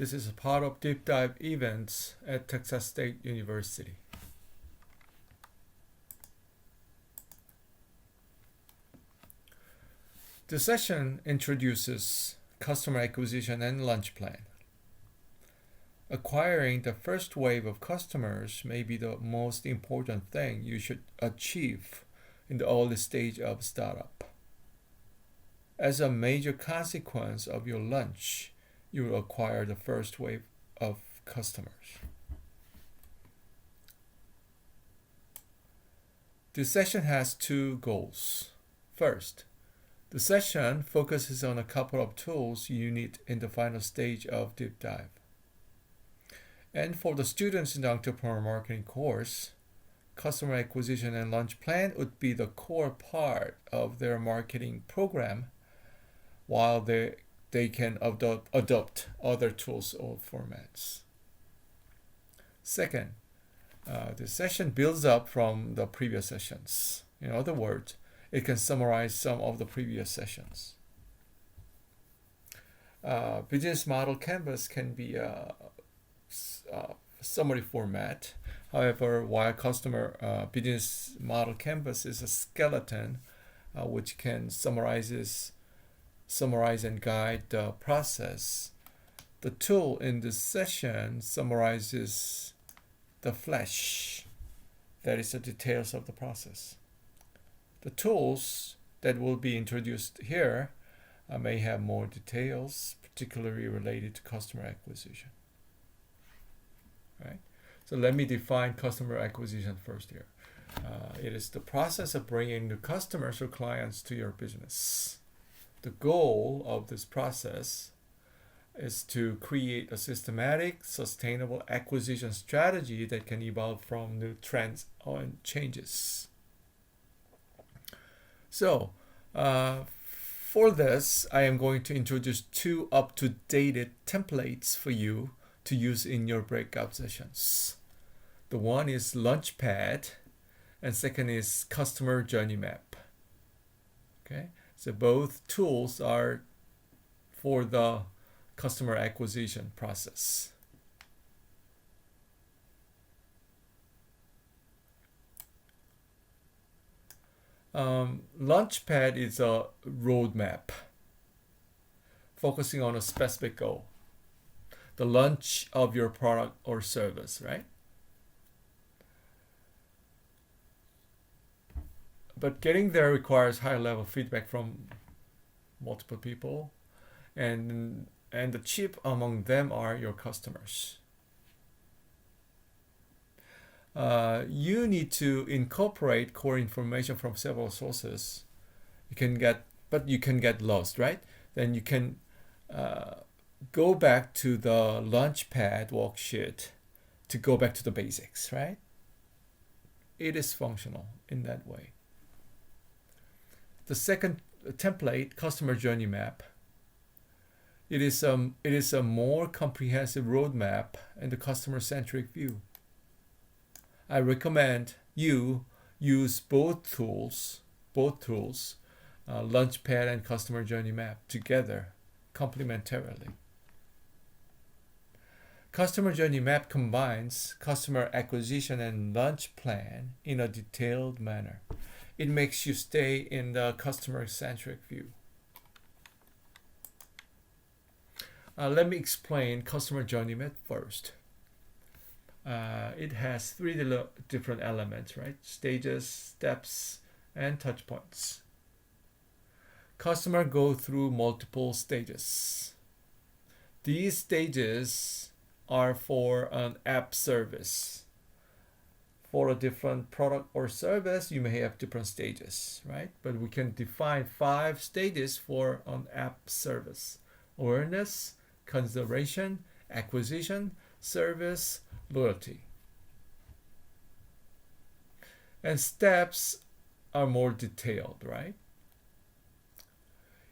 This is a part of deep dive events at Texas State University. The session introduces customer acquisition and launch plan. Acquiring the first wave of customers may be the most important thing you should achieve in the early stage of startup. As a major consequence of your launch, you will acquire the first wave of customers. This session has two goals. First, the session focuses on a couple of tools you need in the final stage of deep dive. And for the students in the entrepreneur marketing course, customer acquisition and launch plan would be the core part of their marketing program, while they can adopt other tools or formats. Second, the session builds up from the previous sessions. In other words, it can summarize some of the previous sessions. Business model canvas can be a summary format. However, while customer business model canvas is a skeleton which can summarize and guide the process, the tool in this session summarizes the flesh, that is the details of the process. The tools that will be introduced here may have more details, particularly related to customer acquisition. Right? So let me define customer acquisition first here. It is the process of bringing the customers or clients to your business. The goal of this process is to create a systematic, sustainable acquisition strategy that can evolve from new trends and changes. So, for this, I am going to introduce two up-to-date templates for you to use in your breakout sessions. The one is Launchpad, and second is Customer Journey Map. Okay, so both tools are for the customer acquisition process. Launchpad is a roadmap focusing on a specific goal, the launch of your product or service, right? But getting there requires high level feedback from multiple people, and the chief among them are your customers. You need to incorporate core information from several sources. You can get lost, right? Then you can go back to the Launchpad worksheet to go back to the basics, right? It is functional in that way. The second template, Customer Journey Map, it is a more comprehensive roadmap and the customer-centric view. I recommend you use both tools, Launchpad and Customer Journey Map, together complementarily. Customer Journey Map combines customer acquisition and launch plan in a detailed manner. It makes you stay in the customer-centric view. Let me explain Customer Journey Map first. It has three different elements, right? Stages, steps, and touch points. Customer go through multiple stages. These stages are for an app service. For a different product or service, you may have different stages, right? But we can define 5 stages for an app service: awareness, consideration, acquisition, service, loyalty. And steps are more detailed, right?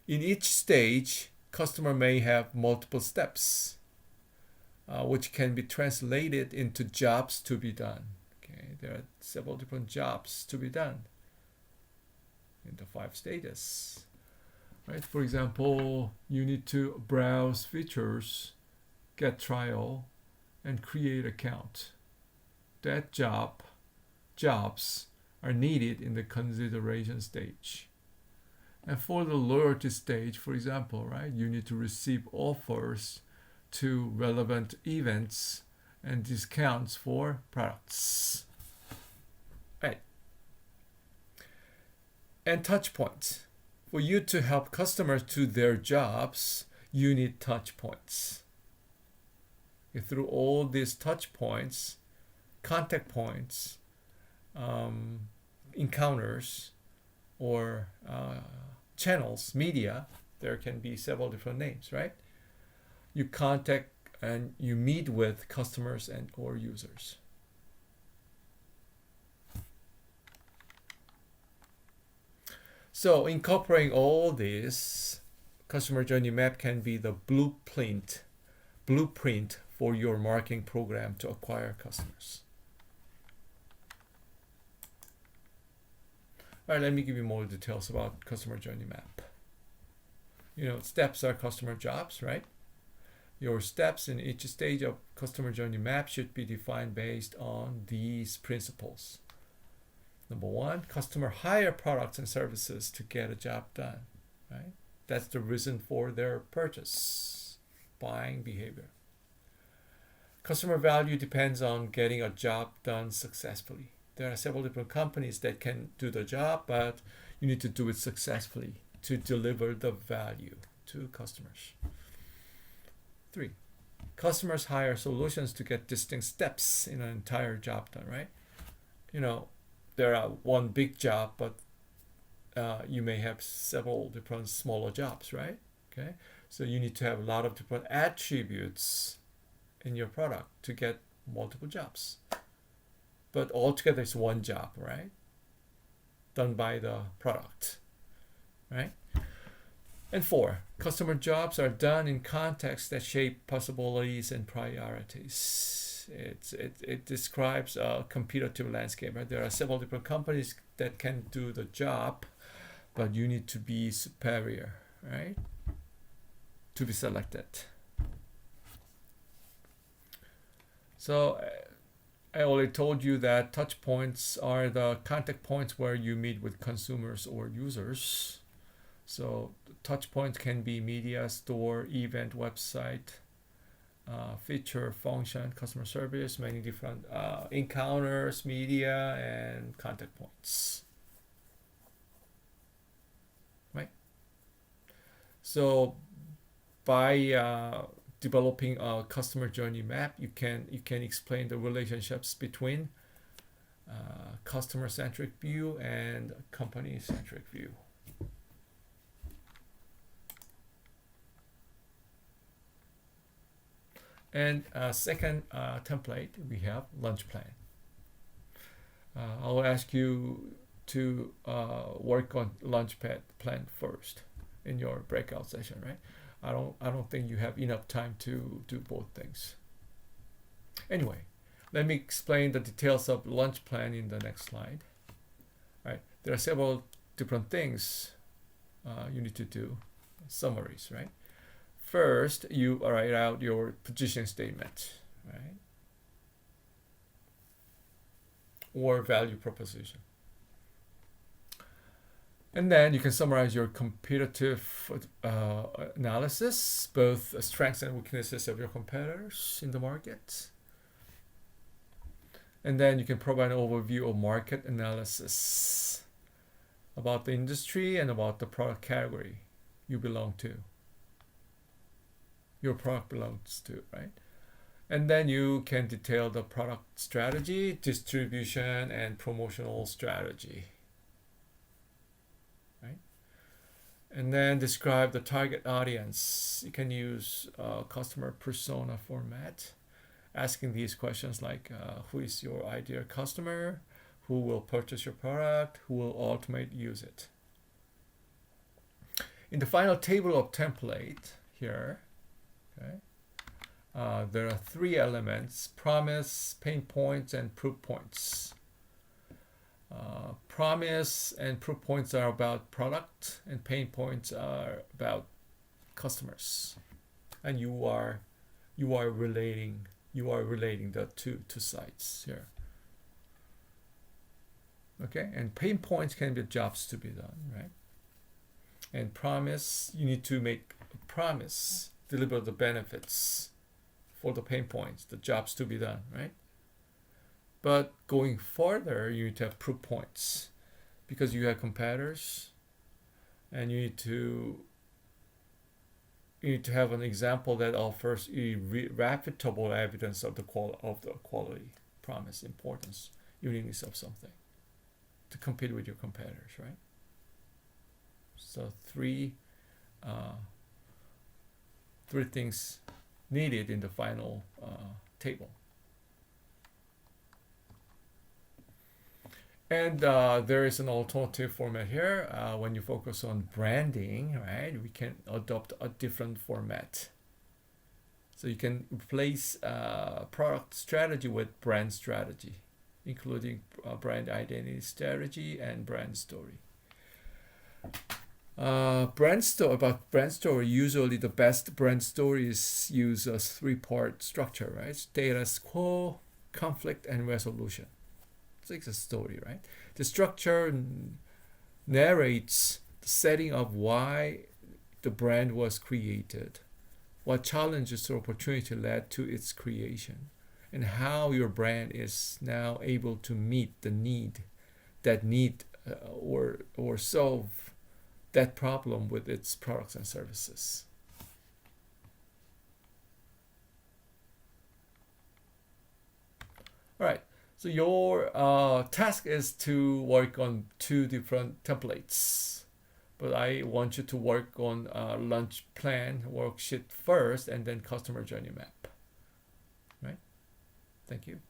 In each stage, customer may have multiple steps, which can be translated into jobs to be done. Okay, there are several different jobs to be done in the 5 stages. Right? For example, you need to browse features, get trial, and create account. That jobs are needed in the consideration stage. And for the loyalty stage, for example, right, you need to receive offers to relevant events and discounts for products. Right. And touch points. For you to help customers do their jobs, you need touch points. Through all these touch points, contact points, encounters, or channels, media, there can be several different names, right? You contact and you meet with customers and or users. So incorporating all this, customer journey map can be the blueprint for your marketing program to acquire customers. All right, let me give you more details about customer journey map. Steps are customer jobs, right? Your steps in each stage of customer journey map should be defined based on these principles. Number one, customer hire products and services to get a job done, right? That's the reason for their purchase, buying behavior. Customer value depends on getting a job done successfully. There are several different companies that can do the job, but you need to do it successfully to deliver the value to customers. 3, customers hire solutions to get distinct steps in an entire job done, right? There are one big job, but you may have several different smaller jobs, right? Okay, so you need to have a lot of different attributes in your product to get multiple jobs. But altogether it's one job, right? Done by the product, right? And 4, customer jobs are done in contexts that shape possibilities and priorities. It describes a competitive landscape, right? There are several different companies that can do the job, but you need to be superior, right? To be selected. So I already told you that touch points are the contact points where you meet with consumers or users. So touch points can be media, store, event, website, feature, function, customer service, many different encounters, media, and contact points. Right? So by developing a customer journey map, you can explain the relationships between customer-centric view and company-centric view. And second template, we have lunch plan. I'll ask you to work on lunch plan first in your breakout session, right? I don't think you have enough time to do both things. Anyway, let me explain the details of lunch plan in the next slide. Right, there are several different things you need to do, summaries, right? First, you write out your position statement, right? Or value proposition. And then you can summarize your competitive analysis, both strengths and weaknesses of your competitors in the market. And then you can provide an overview of market analysis about the industry and about the product category you belong to. Your product belongs to, right? And then you can detail the product strategy, distribution, and promotional strategy. Right? And then describe the target audience. You can use customer persona format, asking these questions like who is your ideal customer, who will purchase your product, who will ultimately use it. In the final table of template here, okay, there are 3 elements: promise, pain points, and proof points. Promise and proof points are about product, and pain points are about customers. And you you are relating the two sides here. Okay, and pain points can be jobs to be done, right? And promise, you need to make a promise, deliver the benefits for the pain points, the jobs to be done, right? But going further, you need to have proof points because you have competitors, and you need to have an example that offers reputable evidence of the quality, promise, importance, uniqueness of something to compete with your competitors, right? So three things needed in the final table. And there is an alternative format here. When you focus on branding, right, we can adopt a different format. So you can replace product strategy with brand strategy, including brand identity strategy and brand story. Brand story, usually the best brand stories use a three-part structure, right? Status quo, conflict, and resolution. It's a story, right? The structure narrates the setting of why the brand was created, what challenges or opportunity led to its creation, and how your brand is now able to meet the need or solve that problem with its products and services. All right. So your task is to work on two different templates, but I want you to work on lunch plan worksheet first and then customer journey map, right? Thank you.